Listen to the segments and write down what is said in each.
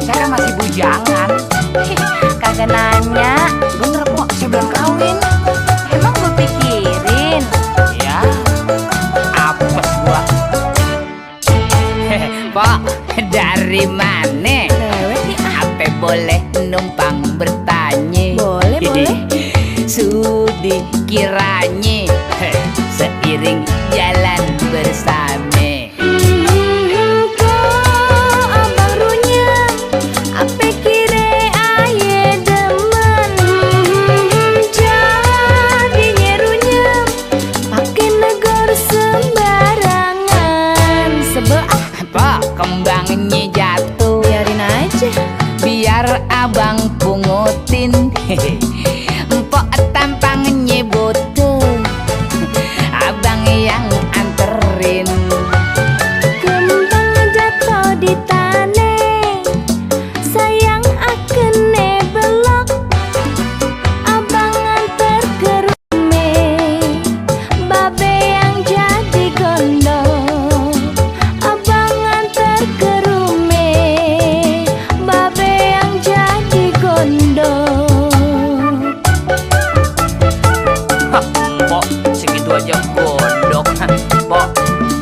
Saya kan masih bujangan. Kagak nanya. Bener kok, saya belum kawin. Emang gue pikirin. Ya, apes gua. Pok, dari mana? Lewat nih ah. Apa boleh numpang bertanya? Boleh, boleh. Sudi kiranya seiring jalan bersama. Kok abang runyam, apa kira aye demen? Jadinya runyam, pakai negor sembarangan. Sebel ah, Pok, kembangnya jatuh. biarin aja. Biar abang pungutin. Empok tampangnya butuh. Abang yang anterin. Kembang jatuh di tanah, sayang akene belok. Abang antar ke rumah, babe yang jadi gondok. Abang antar ke rumah, babe yang jadi gondok. Pok, segitu aja gondok. Pok,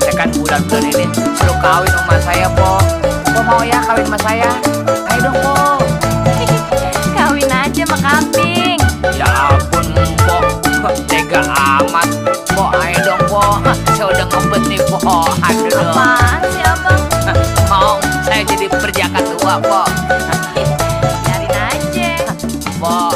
saya kan bulan-bulan ini suruh kawin sama saya, Pok. Pok mau ya kawin sama saya? Ayo dong, Pok. Kawin aja sama kambing. Ya ampun, Pok. Tega amat. Pok, ayo dong, Pok. Saya udah ngebet nih, Pok. Aduh dong. Apaan sih abang? Mau saya jadi perjaka tua, Pok. Biarin aja. Pok,